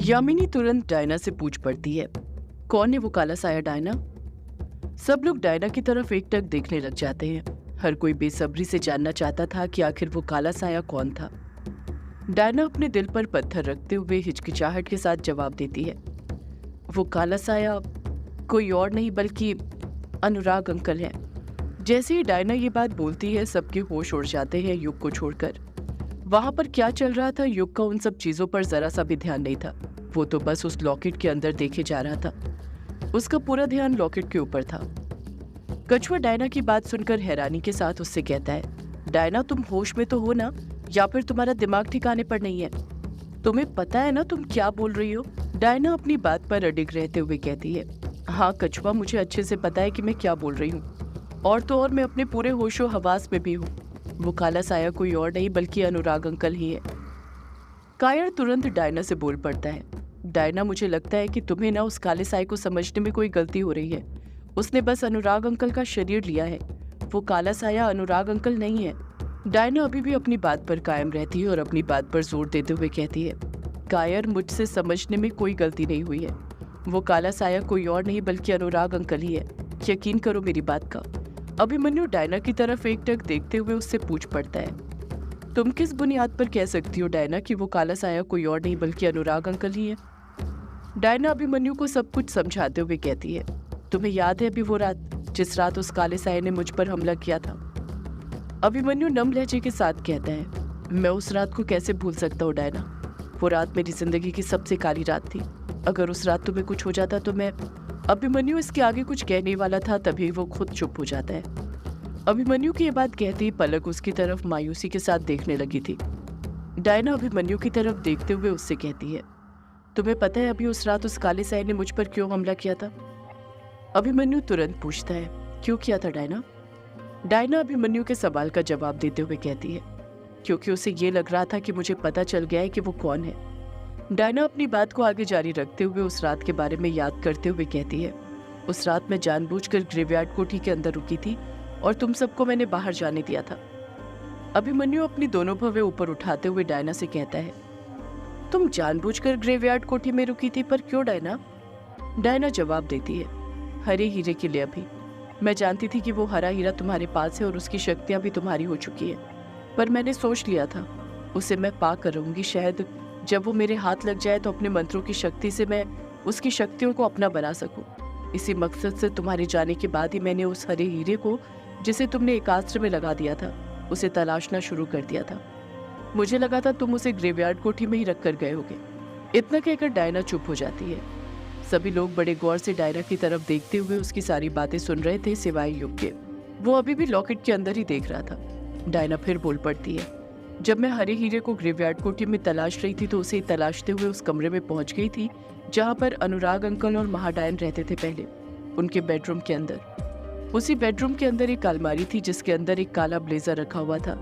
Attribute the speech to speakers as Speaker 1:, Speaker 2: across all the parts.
Speaker 1: यामिनी तुरंत डायना से पूछ पड़ती है, कौन है वो काला साया डायना? सब लोग डायना की तरफ एकटक देखने लग जाते हैं। हर कोई बेसब्री से जानना चाहता था कि आखिर वो काला साया कौन था। डायना अपने दिल पर पत्थर रखते हुए हिचकिचाहट के साथ जवाब देती है, वो काला साया कोई और नहीं बल्कि अनुराग अंकल है। जैसे ही डायना ये बात बोलती है, सबके होश उड़ जाते हैं युग को छोड़कर। वहां पर क्या चल रहा था, युग का उन सब चीजों पर जरा सा भी ध्यान नहीं था। वो तो बस उस लॉकेट के अंदर देखे जा रहा था। उसका पूरा ध्यान लॉकेट के ऊपर था। कछुआ डायना की बात सुनकर हैरानी के साथ उससे कहता है, डायना तुम होश में तो हो ना, या फिर तुम्हारा दिमाग ठिकाने पर नहीं है? तुम्हें पता है ना तुम क्या बोल रही हो? डायना अपनी बात पर अडिग रहते हुए कहती है, हाँ कछुआ, मुझे अच्छे से पता है कि मैं क्या बोल रही हूँ, और तो और मैं अपने पूरे होशो हवास में भी हूँ। वो काला साया कोई और नहीं बल्कि अनुराग अंकल ही है। कायर तुरंत डायना से बोल पड़ता है, डायना मुझे लगता है कि तुम्हें ना उस काले साए को समझने में कोई गलती हो रही है। उसने बस अनुराग अंकल का शरीर लिया है। वो काला साया अनुराग अंकल नहीं है। डायना अभी भी अपनी बात पर कायम रहती है और अपनी बात पर जोर देते हुए कहती है, कायर, मुझसे समझने में कोई गलती नहीं हुई है। वो काला साया कोई और नहीं बल्कि अनुराग अंकल ही है। यकीन करो मेरी बात का। अभिमन्यु डायना की तरफ एकटक देखते हुए उससे पूछ पड़ता है, तुम किस बुनियाद पर कह सकती हो डायना कि वो काला साया कोई और नहीं बल्कि अनुराग अंकल ही है? डायना अभिमन्यु को सब कुछ समझाते हुए कहती है, तुम्हें याद है अभी वो रात, जिस रात उस काले साये ने मुझ पर हमला किया था? अभिमन्यु नम लहजे के साथ कहता है, मैं उस रात को कैसे भूल सकता हूँ डायना। वो रात मेरी जिंदगी की सबसे काली रात थी। अगर उस रात तुम्हें कुछ हो जाता तो मैं। अभिमन्यु इसके आगे कुछ कहने वाला था, तभी वो खुद चुप हो जाता है। अभिमन्यु की ये बात कहते ही पलक उसकी तरफ मायूसी के साथ देखने लगी थी। डायना अभिमन्यु की तरफ देखते हुए उससे कहती है, तुम्हें पता है अभी उस रात उस काले साये ने मुझ पर क्यों हमला किया था? अभिमन्यु तुरंत पूछता है, क्यों किया था डायना? डायना अभिमन्यु के सवाल का जवाब देते हुए कहती है, क्योंकि उसे ये लग रहा था कि मुझे पता चल गया है कि वो कौन है। डायना अपनी बात को आगे जारी रखते हुए उस रात के बारे में याद करते हुए कहती है, उस रात मैं जानबूझकर ग्रेवयार्ड कोठी के अंदर रुकी थी और तुम सबको मैंने बाहर जाने दिया था। अभिमन्यु अपनी दोनों भवें ऊपर उठाते हुए डायना से कहता है, तुम जानबूझकर ग्रेवयार्ड कोठी में रुकी थी, पर क्यों डायना? डायना जवाब देती है, हरे हीरे के लिए। अभी मैं जानती थी कि वो हरा हीरा तुम्हारे पास है और उसकी शक्तियां भी तुम्हारी हो चुकी है, पर मैंने सोच लिया था उसे मैं पा कर रहूंगी। शायद जब वो मेरे हाथ लग जाए तो अपने मंत्रों की शक्ति से मैं उसकी शक्तियों को अपना बना सकूं। इसी मकसद से तुम्हारे जाने के बाद ही मैंने उस हरे हीरे को, जिसे तुमने एकास्त्र में लगा दिया था, उसे तलाशना शुरू कर दिया था। मुझे लगा था तुम उसे ग्रेवयार्ड कोठी में ही रख कर गए होगे। इतना कहकर डायना चुप हो जाती है। सभी लोग बड़े गौर से डायना की तरफ देखते हुए उसकी सारी बातें सुन रहे थे, सिवाय युग के। वो अभी भी लॉकेट के अंदर ही देख रहा था। डायना फिर बोल पड़ती है, जब मैं हरे हीरे को ग्रेवयार्ड कोठी में तलाश रही थी तो उसे तलाशते हुए उस कमरे में पहुंच गई थी जहां पर अनुराग अंकल और महाडायन रहते थे पहले, उनके बेडरूम के अंदर। उसी बेडरूम के अंदर एक अलमारी थी जिसके अंदर एक काला ब्लेजर रखा हुआ था,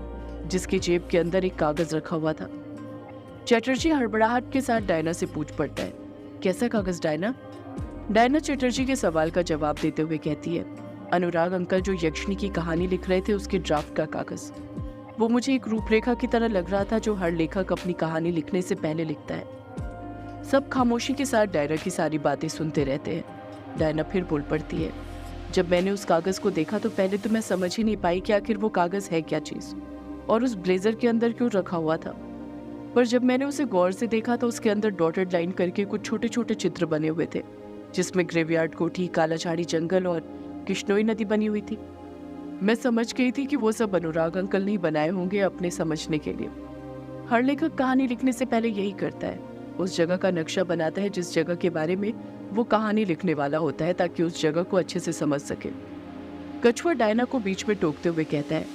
Speaker 1: जिसकी जेब के अंदर एक कागज रखा हुआ था। चटर्जी हड़बड़ाहट के साथ डायना से पूछ पड़ता है, कैसा कागज डायना? डायना चटर्जी के सवाल का जवाब देते हुए कहती है, अनुराग अंकल जो यक्षिणी की कहानी लिख रहे थे उसके ड्राफ्ट का कागज। वो मुझे एक रूपरेखा की तरह लग रहा था जो हर लेखक अपनी कहानी लिखने से पहले लिखता है। सब खामोशी के साथ डायना की सारी बातें सुनते रहते हैं। डायना फिर बोल पड़ती है, जब मैंने उस कागज को देखा तो पहले तो मैं समझ ही नहीं पाई कि आखिर वो कागज है क्या चीज और उस ब्लेजर के अंदर क्यों रखा हुआ था। पर जब मैंने उसे गौर से देखा तो उसके अंदर डॉटेड लाइन करके कुछ छोटे छोटे चित्र बने हुए थे, जिसमें ग्रेवयार्ड कोठी, काला झाड़ी जंगल और किश्नोई नदी बनी हुई थी। मैं समझ गई थी कि वो सब अनुराग अंकल ने बनाए होंगे अपने समझने के लिए। हर लेखक कहानी लिखने से पहले यही करता है, उस जगह का नक्शा बनाता है जिस जगह के बारे में वो कहानी लिखने वाला होता है, ताकि उस जगह को अच्छे से समझ सके। कछुआ डायना को बीच में टोकते हुए कहता है,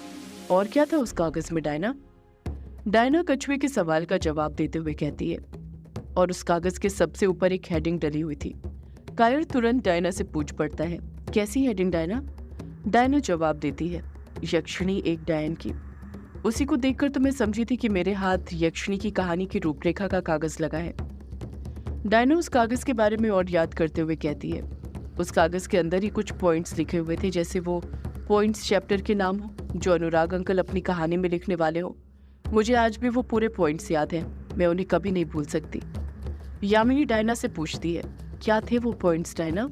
Speaker 1: और क्या था उस कागज में डायना? डायना कछुए के सवाल का जवाब देते हुए कहती है, और उस कागज के सबसे ऊपर एक हेडिंग डली हुई थी। कायर तुरंत डायना से पूछ पड़ता है, कैसी हेडिंग डायना? डायना जवाब देती है, यक्षिणी एक डायन की। उसी को देखकर तो मैं समझी थी कि मेरे हाथ यक्षिणी की कहानी की रूपरेखा का कागज लगा है। डायना उस कागज के बारे में और याद करते हुए कहती है, उस कागज के अंदर ही कुछ पॉइंट्स लिखे हुए थे, जैसे वो पॉइंट्स चैप्टर के नाम हो जो अनुराग अंकल अपनी कहानी में लिखने वाले हो। मुझे आज भी वो पूरे पॉइंट्स याद हैं, मैं उन्हें कभी नहीं भूल सकती। यामिनी डायना से पूछती है, क्या थे वो पॉइंट्स डायना?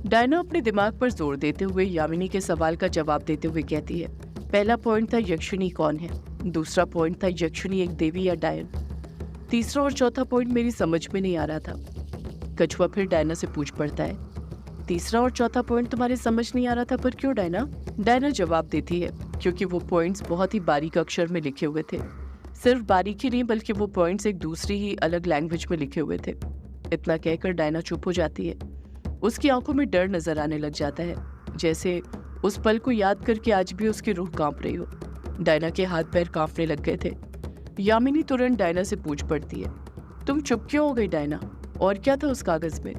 Speaker 1: डायना अपने दिमाग पर जोर देते हुए यामिनी के सवाल का जवाब देते हुए कहती है, पहला पॉइंट था यक्षिणी कौन है, दूसरा पॉइंट था यक्षिणी एक देवी या डायन, तीसरा और चौथा पॉइंट मेरी समझ में नहीं आ रहा था। कछुआ फिर डायना से पूछ पड़ता है, तीसरा और चौथा पॉइंट तुम्हारे समझ नहीं आ रहा था, पर क्यों डायना? डायना जवाब देती है, क्योंकि वो पॉइंट्स बहुत ही बारीक अक्षर में लिखे हुए थे। सिर्फ बारीक ही नहीं, बल्कि वो पॉइंट्स एक दूसरी ही अलग लैंग्वेज में लिखे हुए थे। इतना कहकर डायना चुप हो जाती है। उसकी आंखों में डर नजर आने लग जाता है, जैसे उस पल को याद करके आज भी उसकी रूह कांप रही हो। डायना के हाथ पैर कांपने लग गए थे। यामिनी तुरंत डायना से पूछ पड़ती है, तुम चुप क्यों हो गई डायना? और क्या था उस कागज में?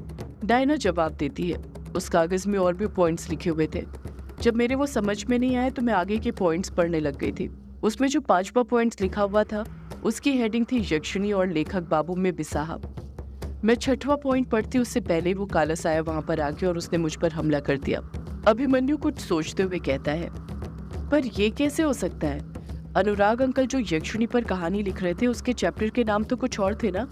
Speaker 1: डायना जवाब देती है, उस कागज में और भी पॉइंट्स लिखे हुए थे। जब मेरे वो समझ में नहीं आए तो मैं आगे के पॉइंट्स पढ़ने लग गई थी। उसमें जो 5वां पॉइंट्स लिखा हुआ था उसकी हेडिंग थी यक्षिणी और लेखक बाबू में बिसाहा। मैं 6वां पॉइंट पढ़ती उससे पहले वो काला साया वहां पर आ गया और उसने मुझ पर हमला कर दिया। अभिमन्यु कुछ सोचते हुए कहता है, पर ये कैसे हो सकता है? अनुराग अंकल जो यक्षिणी पर कहानी लिख रहे थे उसके चैप्टर के नाम तो कुछ और थे ना?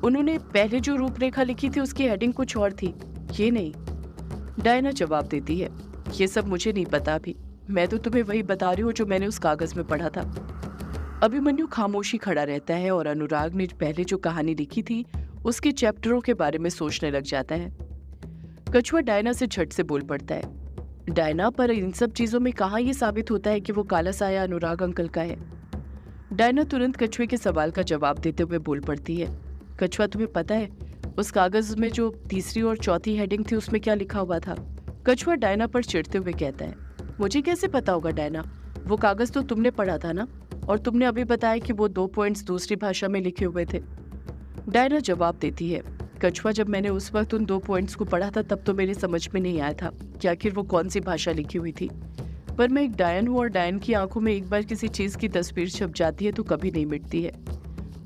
Speaker 1: उन्होंने पहले जो रूपरेखा लिखी थी उसकी हेडिंग कुछ और थी, ये नहीं। डायना जवाब देती है, ये सब मुझे नहीं पता अभी, मैं तो तुम्हें वही बता रही हूँ जो मैंने उस कागज में पढ़ा था। अभिमन्यु खामोशी खड़ा रहता है और अनुराग ने पहले जो कहानी लिखी थी उसके चैप्टरों के बारे में सोचने लग जाता है। कछुआ डायना से झट से बोल पड़ता है, डायना, पर इन सब चीजों में कहाँ ये साबित होता है कि वो काला साया अनुराग अंकल का है? डायना तुरंत कछुए के सवाल का जवाब देते हुए बोल पड़ती है, कछुआ तुम्हें पता है उस कागज में जो तीसरी और चौथी हेडिंग थी उसमें क्या लिखा हुआ था? कछुआ डायना पर चिढ़ते हुए कहता है, मुझे कैसे पता होगा डायना, वो कागज तो तुमने पढ़ा था ना, और तुमने अभी बताया कि वो 2 पॉइंट्स दूसरी भाषा में लिखे हुए थे। डायना जवाब देती है, कछुआ, जब मैंने उस वक्त उन 2 पॉइंट्स को पढ़ा था तब तो मेरे समझ में नहीं आया था कि आखिर वो कौन सी भाषा लिखी हुई थी, पर मैं एक डायन हूँ और डायन की आंखों में एक बार किसी चीज की तस्वीर छप जाती है तो कभी नहीं मिटती है।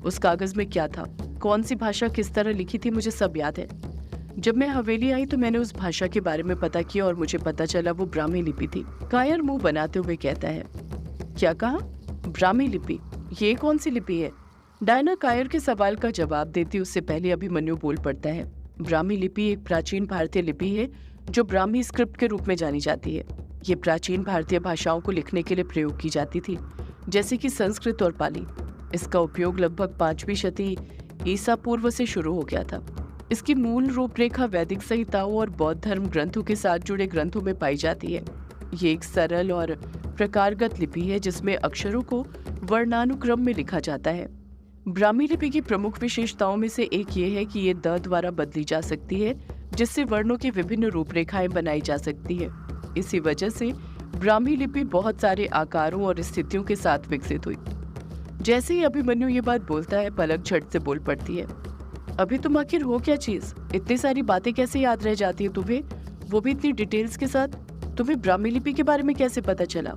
Speaker 1: उस कागज में क्या था, कौन सी भाषा किस तरह लिखी थी, मुझे सब याद है। जब मैं हवेली आई तो मैंने उस भाषा के बारे में पता किया और मुझे पता चला वो ब्राह्मी लिपि थी। कायर मुंह बनाते हुए कहता है, क्या कहा? ब्राह्मी लिपि? ये कौन सी लिपि है? डायना कायर के सवाल का जवाब देती उससे पहले अभिमन्यु बोल पड़ता है, ब्राह्मी लिपि एक प्राचीन भारतीय लिपि है जो ब्राह्मी स्क्रिप्ट के रूप में जानी जाती है। ये प्राचीन भारतीय भाषाओं को लिखने के लिए प्रयोग की जाती थी, जैसे कि संस्कृत और पाली। इसका उपयोग लगभग 5वीं शती ईसा पूर्व से शुरू हो गया था। इसकी मूल रूपरेखा वैदिक संहिताओं और बौद्ध धर्म ग्रंथों के साथ जुड़े ग्रंथों में पाई जाती है। ये एक सरल और प्रकारगत लिपि है जिसमें अक्षरों को वर्णानुक्रम में लिखा जाता है। ब्राह्मी लिपि की प्रमुख विशेषताओं में से एक ये है कि ये द द्वारा बदली जा सकती है, जिससे वर्णों की विभिन्न रूपरेखाएं बनाई जा सकती है। इसी वजह से ब्राह्मी लिपि बहुत सारे आकारों और स्थितियों के साथ विकसित हुई। जैसे ही अभिमन्यु ये बात बोलता है, पलक झट से बोल पड़ती है, अभी तुम आखिर हो क्या चीज? इतनी सारी बातें कैसे याद रह जाती है तुम्हें, वो भी इतनी डिटेल्स के साथ? तुम्हें ब्राह्मी लिपि के बारे में कैसे पता चला?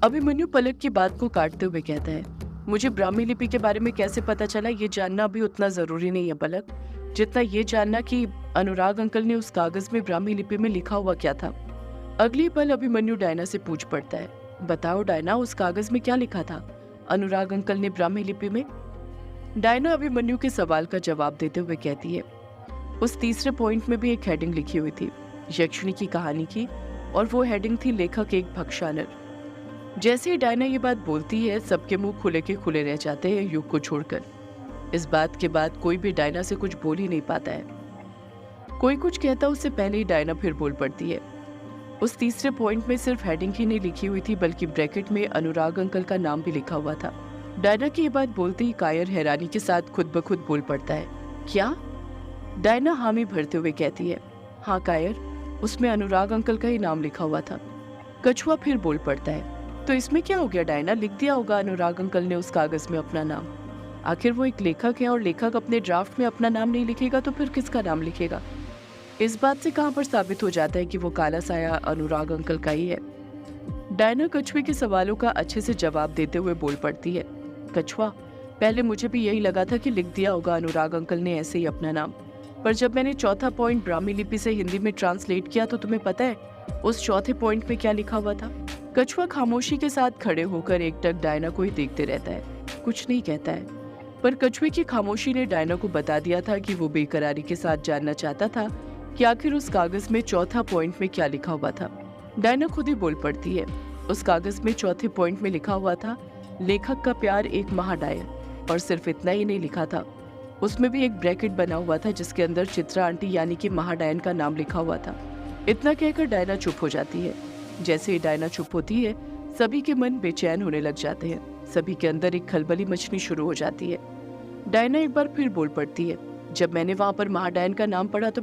Speaker 1: अभिमन्यु पलक की बात को काटते हुए कहता है, मुझे ब्राह्मी लिपि के बारे में कैसे पता चला ये जानना अभी उतना जरूरी नहीं है पलक, जितना ये जानना कि अनुराग अंकल ने उस कागज में ब्राह्मी लिपि में लिखा हुआ क्या था। अगली पल अभिमन्यु डायना से पूछ पड़ता है, बताओ डायना, उस कागज में क्या लिखा था अनुराग अंकल ने ब्राह्मी लिपि में? डायना अभिमन्यु के सवाल का जवाब देते हुए कहती है, उस तीसरे पॉइंट में भी एक हेडिंग लिखी हुई थी, यक्षिणी की कहानी की, और वो हेडिंग थी लेखक एक भक्षानर। जैसे ही डायना ये बात बोलती है, सबके मुंह खुले के खुले रह जाते हैं युग को छोड़कर। इस बात के बाद कोई भी डायना से कुछ बोल ही नहीं पाता है। कोई कुछ कहता उससे पहले ही डायना फिर बोल पड़ती है, उस तीसरे पॉइंट में सिर्फ हेडिंग ही नहीं लिखी हुई थी बल्कि ब्रैकेट में अनुराग अंकल का नाम भी लिखा हुआ था। डायना की ये बात बोलते ही कायर हैरानी के साथ खुद ब खुद बोल पड़ता है, क्या? डायना हामी भरते हुए कहती है, हाँ कायर, उसमें अनुराग अंकल का ही नाम लिखा हुआ था। कछुआ फिर बोल पड़ता है, तो इसमें क्या हो गया डायना, लिख दिया होगा अनुराग अंकल ने उस कागज में अपना नाम। आखिर वो एक लेखक है और लेखक अपने ड्राफ्ट में अपना नाम नहीं लिखेगा तो फिर किसका नाम लिखेगा? इस बात से कहां पर साबित हो जाता है कि वो काला साया अनुराग अंकल का ही है? डायना कछुए के सवालों का अच्छे से जवाब देते हुए बोल पड़ती है, कछुआ, पहले मुझे भी यही लगा था कि लिख दिया होगा अनुराग अंकल ने ऐसे ही अपना नाम, पर जब मैंने चौथा पॉइंट ब्राह्मी लिपि से हिंदी में ट्रांसलेट किया तो तुम्हें पता है उस चौथे पॉइंट में क्या लिखा हुआ था? कछुआ खामोशी के साथ खड़े होकर एकटक डायना को ही देखते रहता है, कुछ नहीं कहता है। पर कछुए की खामोशी ने डायना को बता दिया था कि वो बेकरारी के साथ जानना चाहता था कि आखिर उस कागज में चौथा पॉइंट में क्या लिखा हुआ था। डायना खुद ही बोल पड़ती है। उस कागज में चौथे पॉइंट में लिखा हुआ था, लेखक का प्यार एक महाडायन। और सिर्फ इतना ही नहीं लिखा था, उसमें भी एक ब्रैकेट बना हुआ था जिसके अंदर चित्रा आंटी यानी कि महाडायन का नाम लिखा हुआ था। इतना कहकर डायना चुप हो जाती है। जैसे ही डायना चुप होती है, सभी के मन बेचैन होने लग जाते हैं। सभी के अंदर एक खलबली मचनी शुरू हो जाती है। डायना एक बार फिर बोल पड़ती है, जब मैंने वहां पर महाडायन का नाम पढ़ा तो